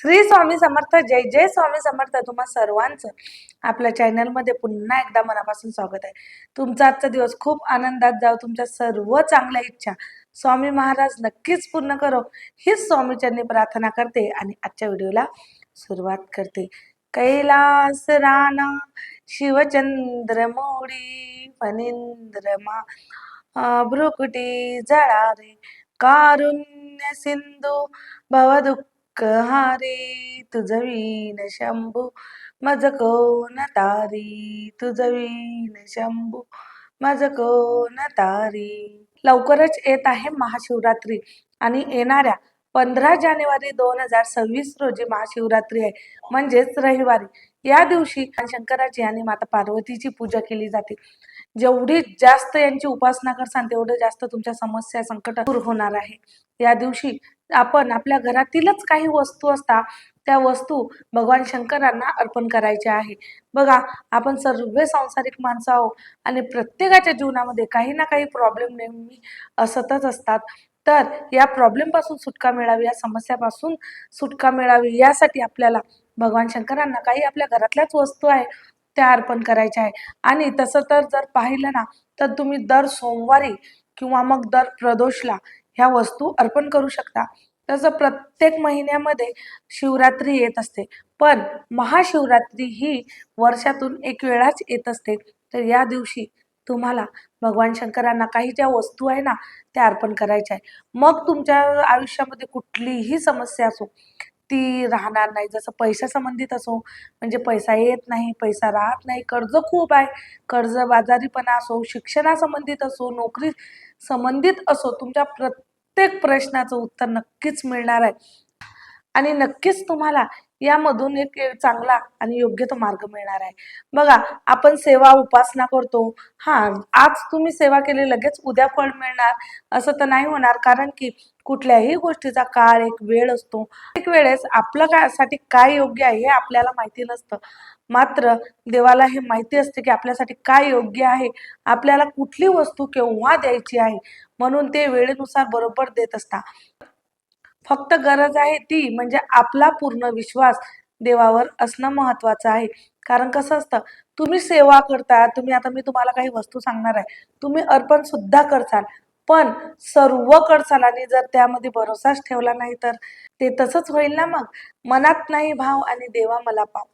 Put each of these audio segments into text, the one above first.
श्री स्वामी समर्थ. जय जय स्वामी समर्थ. तुम्हा सर्वांचं आपल्या चॅनलमध्ये पुन्हा एकदा मनापासून स्वागत आहे. तुमचा आजचा दिवस खूप आनंदात जाऊ. तुमच्या सर्व चांगल्या इच्छा स्वामी महाराज नक्कीच पूर्ण करो हीच स्वामीचरणी प्रार्थना करते आणि आजच्या व्हिडिओला सुरुवात करते. कैलास राणा शिवचंद्र मोडी फणींद्रमा भ्रुकुटी जळारे कारुण्य सिंधू भवदुःख हारे तुझवीन शंभू मज कोण तारी तुझवीन शंभू मज कोण तारी. लवकरच येत आहे महाशिवरात्री आणि येणाऱ्या 15 जानेवारी 2026 रोजी महाशिवरात्री आहे, म्हणजेच रविवारी. या दिवशी शंकराची आणि माता पार्वतीची पूजा केली जाते. जेवढी जास्त यांची उपासना करसान तेवढं जास्त तुमच्या समस्या संकट दूर होणार आहे. या दिवशी आपण आपल्या घरातीलच काही वस्तू असतात त्या वस्तू भगवान शंकरांना अर्पण करायच्या आहे. बघा, आपण सर्व सांसारिक माणसं आहोत आणि प्रत्येकाच्या जीवनामध्ये काही ना काही प्रॉब्लेम नेहमी असतच असतात. तर या प्रॉब्लेम पासून सुटका मिळावी, या समस्यापासून सुटका मिळावी यासाठी आपल्याला भगवान शंकरांना काही आपल्या घरातल्याच वस्तू आहे त्या अर्पण करायच्या आहे. आणि तसं तर जर पाहिलं ना तर तुम्ही दर सोमवारी किंवा मग दर प्रदोषला ह्या वस्तू अर्पण करू शकता. तसं प्रत्येक महिन्यामध्ये शिवरात्री येत असते, पण महाशिवरात्री ही वर्षातून एक वेळाच येत असते. तर या दिवशी तुम्हाला भगवान शंकरांना काही ज्या वस्तू आहे ना त्या अर्पण करायच्या आहे. मग तुमच्या आयुष्यामध्ये कुठलीही समस्या असो ती राहणार नाही. जसं पैशा संबंधित असो, म्हणजे पैसा येत नाही, पैसा राहत नाही, कर्ज खूप आहे, कर्जबाजारीपणा असो, शिक्षणासंबंधित असो, नोकरी संबंधित असो, तुमच्या प्रत्येक प्रश्नाचं उत्तर नक्कीच मिळणार आहे आणि नक्कीच तुम्हाला यामधून एक चांगला आणि योग्य तो मार्ग मिळणार आहे. बघा, आपण सेवा उपासना करतो. आज तुम्ही सेवा केली लगेच उद्या फळ मिळणार असं तर नाही होणार, कारण की कुठल्याही गोष्टीचा काळ एक वेळ असतो. एक वेळेस आपलं साठी काय योग्य आहे हे आपल्याला माहिती नसतं, मात्र देवाला हे माहिती असते की आपल्यासाठी काय योग्य आहे, आपल्याला कुठली वस्तू केव्हा द्यायची आहे, म्हणून ते वेळेनुसार बरोबर देत असतात. फक्त गरज आहे ती म्हणजे आपला पूर्ण विश्वास देवावर असणं महत्वाचं आहे. कारण कसं असतं, तुम्ही सेवा करता, मी तुम्हाला काही वस्तू सांगणार आहे, तुम्ही अर्पण सुद्धा करसाल, पण सर्व करसाल आणि जर त्यामध्ये भरोसाच ठेवला नाही तर ते तसंच होईल ना. मग मनात नाही भाव आणि देवा मला पाव.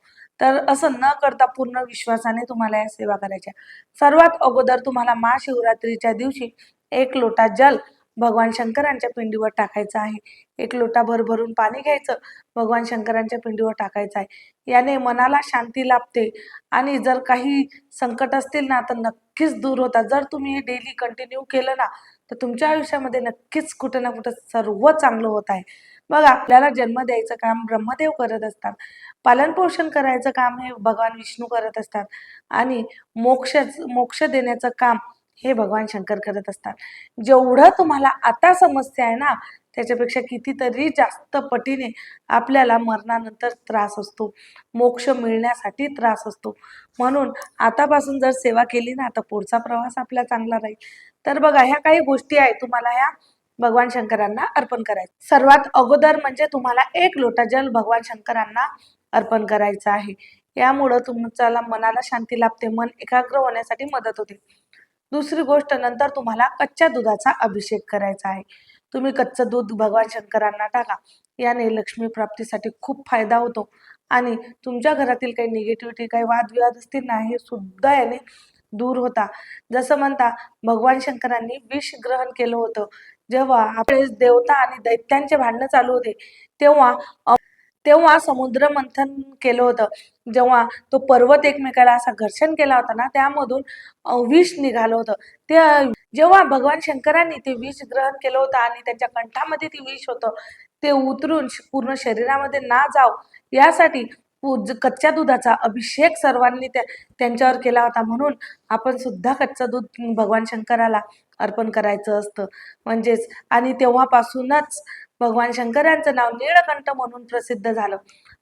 तर असं न करता पूर्ण विश्वासाने तुम्हाला या सेवा करायच्या. सर्वात अगोदर तुम्हाला महाशिवरात्रीच्या दिवशी 1 लोटा जल भगवान शंकरांच्या पिंडीवर टाकायचं आहे. 1 लोटा भरून पाणी घ्यायचं, भगवान शंकरांच्या पिंडीवर टाकायचं आहे. याने मनाला शांती लाभते आणि जर काही संकट असतील ना तर नक्कीच दूर होतात. जर तुम्ही हे डेली कंटिन्यू केलं ना तर तुमच्या आयुष्यामध्ये नक्कीच कुठं ना कुठं सर्व चांगलं होत आहे. बघा, आपल्याला जन्म द्यायचं काम ब्रह्मदेव करत असतात, पालनपोषण करायचं काम हे भगवान विष्णू करत असतात आणि मोक्ष देण्याचं काम हे भगवान शंकर करत असतात. जेवढं तुम्हाला आता समस्या आहे ना त्याच्यापेक्षा कितीतरी जास्त पटीने आपल्याला मरणानंतर त्रास असतो, मोक्ष मिळण्यासाठी त्रास असतो. म्हणून आतापासून जर सेवा केली ना तर पुढचा प्रवास आपला चांगला राहील. तर बघा, ह्या काही गोष्टी आहेत तुम्हाला ह्या भगवान शंकरांना अर्पण करायचं. सर्वात अगोदर म्हणजे तुम्हाला 1 लोटा जल भगवान शंकरांना अर्पण करायचं आहे. यामुळं तुमच्या मनाला शांती लाभते, मन एकाग्र होण्यासाठी मदत होते. दुसरी गोष्ट, नंतर तुम्हाला कच्च्या दुधाचा अभिषेक करायचा आहे. तुम्ही कच्चं दूध भगवान शंकरांना टाका. याने लक्ष्मी प्राप्तीसाठी खूप फायदा होतो आणि तुमच्या घरातील काही निगेटिव्हिटी, काही वादविवाद असतील ना हे सुद्धा याने दूर होता. जसं म्हणता, भगवान शंकरांनी विष ग्रहण केलं होतं. जेव्हा आपले देवता आणि दैत्यांचे भांडणं चालू होते तेव्हा तेव्हा समुद्र मंथन केलं होतं. जेव्हा तो पर्वत एकमेकाला असा घर्षण केला होता ना त्यामधून विष निघालं होतं. ते जेव्हा भगवान शंकरांनी ते विष ग्रहण केलं होतं आणि त्यांच्या कंठामध्ये ते विष होतं ते उतरून पूर्ण शरीरामध्ये ना जाव यासाठी कच्च्या दुधाचा अभिषेक सर्वांनी त्यांच्यावर केला होता. म्हणून आपण सुद्धा कच्चं दूध भगवान शंकराला अर्पण करायचं असतं म्हणजेच. आणि तेव्हापासूनच भगवान शंकरांचं नाव नीळकंठ म्हणून प्रसिद्ध झालं.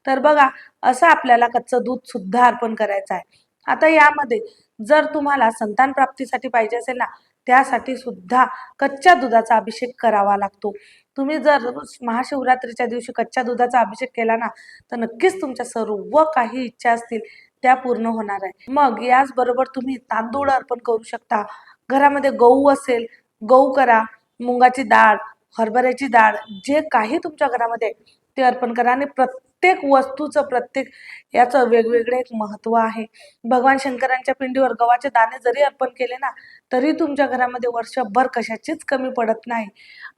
तर बघा, असं आपल्याला कच्चं दूध सुद्धा अर्पण करायचं आहे. आता यामध्ये जर तुम्हाला संतान प्राप्तीसाठी पाहिजे असेल ना त्यासाठी सुद्धा कच्च्या दुधाचा अभिषेक करावा लागतो. तुम्ही जर महाशिवरात्रीच्या दिवशी कच्च्या दुधाचा अभिषेक केला ना, तर नक्कीच तुमच्या सर्व काही इच्छा असतील त्या पूर्ण होणार आहे. मग याचबरोबर तुम्ही तांदूळ अर्पण करू शकता. घरामध्ये गहू असेल, गहू करा, मुगाची डाळ, हरभऱ्याची डाळ, जे काही तुमच्या घरामध्ये ते अर्पण करा. आणि प्रत्येक वस्तूचं, प्रत्येक याचं वेगवेगळे एक महत्त्व आहे. भगवान शंकरांच्या पिंडीवर गव्हाचे दाणे जरी अर्पण केले ना, तरी तुमच्या घरामध्ये वर्षभर कशाचीच कमी पडत नाही.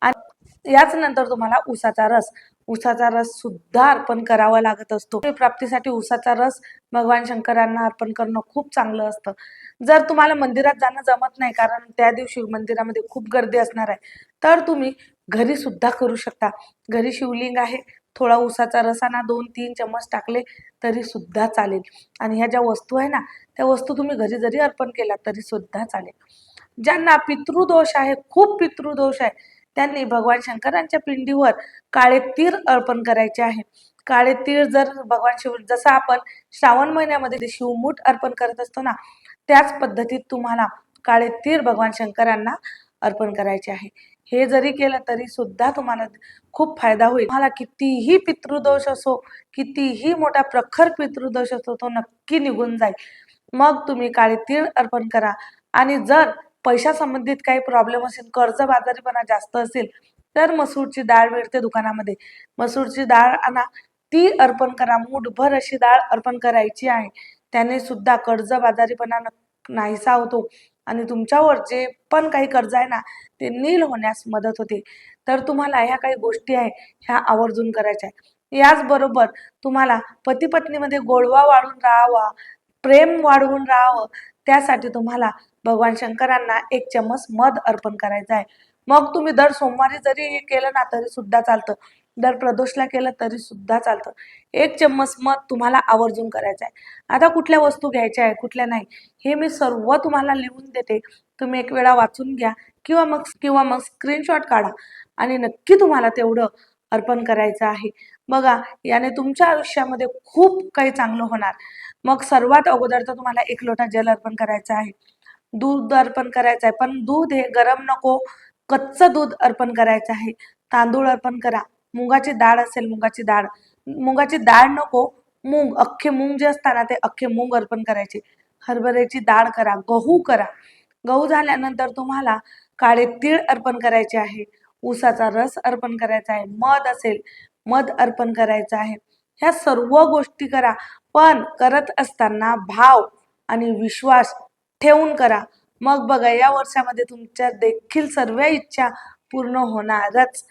आणि याच नंतर तुम्हाला उसाचा रस सुद्धा अर्पण करावा लागत असतो. प्राप्तीसाठी उसाचा रस भगवान शंकरांना अर्पण करणं खूप चांगलं असतं. जर तुम्हाला मंदिरात जाणं जमत नाही, कारण त्या दिवशी मंदिरामध्ये खूप गर्दी असणार आहे, तर तुम्ही घरी सुद्धा करू शकता. घरी शिवलिंग आहे, थोडा उसाचा रस आणा, 2-3 चम्मच टाकले तरी सुद्धा चालेल. आणि ह्या ज्या वस्तू आहे ना, त्या वस्तू तुम्ही घरी जरी अर्पण केल्या तरी सुद्धा चालेल. ज्यांना पितृदोष आहे, खूप पितृदोष आहे, त्यांनी भगवान शंकरांच्या पिंडीवर काळे तीळ अर्पण करायचे आहे. काळे तीळ जर भगवान शिव, जसं आपण श्रावण महिन्यामध्ये शिवमूठ अर्पण करत असतो ना, त्याच पद्धतीत तुम्हाला काळे तीळ भगवान शंकरांना अर्पण करायचे आहे. हे जरी केलं तरी सुद्धा तुम्हाला खूप फायदा होईल. तुम्हाला कितीही पितृदोष असो, कितीही मोठा प्रखर पितृदोष असो, तो नक्की निघून जाईल. मग तुम्ही काळे तीळ अर्पण करा. आणि जर पैशा संबंधित काही प्रॉब्लेम असेल, कर्जबाजारीपणा जास्त असेल, तर मसूरची डाळ मिळते दुकानामध्ये, मसूरची डाळ आणा, ती अर्पण करा. मूठभर अशी डाळ अर्पण करायची आहे. त्याने सुद्धा कर्जबाजारीपणा नाहीसा होतो आणि तुमच्यावर जे पण काही कर्ज आहे ना, ते नील होण्यास मदत होते. तर तुम्हाला ह्या काही गोष्टी आहे, ह्या आवर्जून करायच्या आहे. याचबरोबर तुम्हाला पती पत्नीमध्ये गोडवा वाढून राहावा, प्रेम वाढवून राहावं, त्यासाठी तुम्हाला भगवान शंकरांना 1 चम्मच मध अर्पण करायचं आहे. मग तुम्ही दर सोमवारी जरी हे केलं ना तरी सुद्धा चालतं, दर प्रदोषला केलं तरी सुद्धा चालतं. 1 चम्मच मध तुम्हाला आवर्जून करायचं आहे. आता कुठल्या वस्तू घ्यायच्या आहे, कुठल्या नाही, हे मी सर्व तुम्हाला लिहून देते. तुम्ही एक वेळा वाचून घ्या किंवा मग स्क्रीनशॉट काढा आणि नक्की तुम्हाला तेवढं अर्पण करायचं आहे. बघा, याने तुमच्या आयुष्यामध्ये खूप काही चांगलं होणार. मग सर्वात अगोदर तर तुम्हाला 1 लोटा जल अर्पण करायचं आहे. दूध अर्पण करायचं आहे, पण दूध हे गरम नको, कच्चं दूध अर्पण करायचं आहे. तांदूळ अर्पण करा. मुगाची डाळ असेल, मुगाची डाळ नको, मूग, अख्खे मूग जे असतात ना, ते अख्खे मूग अर्पण करायचे. हरभऱ्याची डाळ करा, गहू करा. गहू झाल्यानंतर तुम्हाला काळे तीळ अर्पण करायचे आहे. ऊसाचा रस अर्पण करायचा आहे. मध असेल, मध अर्पण करायचं आहे. ह्या सर्व गोष्टी करा, पण करत असताना भाव आणि विश्वास ठेवून करा. मग बघा, या वर्षामध्ये तुमच्या देखील सर्व इच्छा पूर्ण होणारच.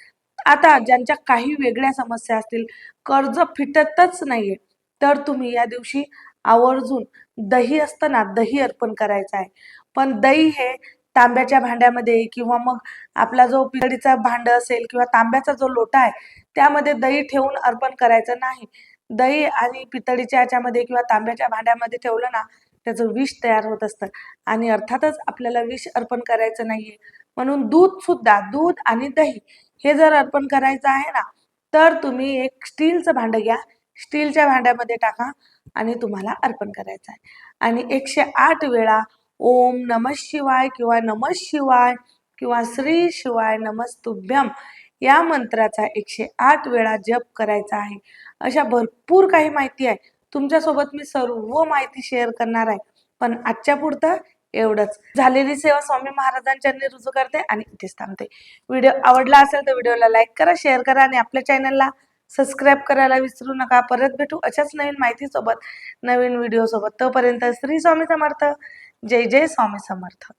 आता ज्यांच्या काही वेगळ्या समस्या असतील, कर्ज फिटतच नाहीये, तर तुम्ही या दिवशी आवर्जून दही असतं ना, दही अर्पण करायचं आहे. पण दही हे तांब्याच्या भांड्यामध्ये किंवा मग आपला जो पितळीचा भांड असेल किंवा तांब्याचा जो लोटा आहे, त्यामध्ये दही ठेवून अर्पण करायचं नाही. दही आणि पितळीच्या याच्यामध्ये किंवा तांब्याच्या भांड्यामध्ये ठेवलं ना, त्याचं विष तयार होत असतं आणि अर्थातच आपल्याला विष अर्पण करायचं नाहीये. म्हणून दूध आणि दही हे जर अर्पण करायचं आहे ना, तर तुम्ही एक स्टीलचं भांडं घ्या, स्टीलच्या भांड्यामध्ये टाका आणि तुम्हाला अर्पण करायचं आहे. आणि 108 वेळा ओम नमः शिवाय किंवा नमः शिवाय किंवा श्री शिवाय नमस्तुभ्यम या मंत्राचा 108 वेळा जप करायचा आहे. अशा भरपूर काही माहिती आहे. तुमच्यासोबत मी सर्व माहिती शेअर करणार आहे, पण आजच्या पुरतं एवढंच. झालेली सेवा स्वामी महाराजांच्या रुजू करते आणि इथेच थांबते. व्हिडिओ आवडला असेल तर व्हिडिओला लाईक करा, शेअर करा आणि आपल्या चॅनलला सबस्क्राईब करायला विसरू नका. परत भेटू अशाच नवीन माहितीसोबत, नवीन व्हिडिओ सोबत. तोपर्यंत श्री स्वामी समर्थ. जय जय स्वामी समर्थ.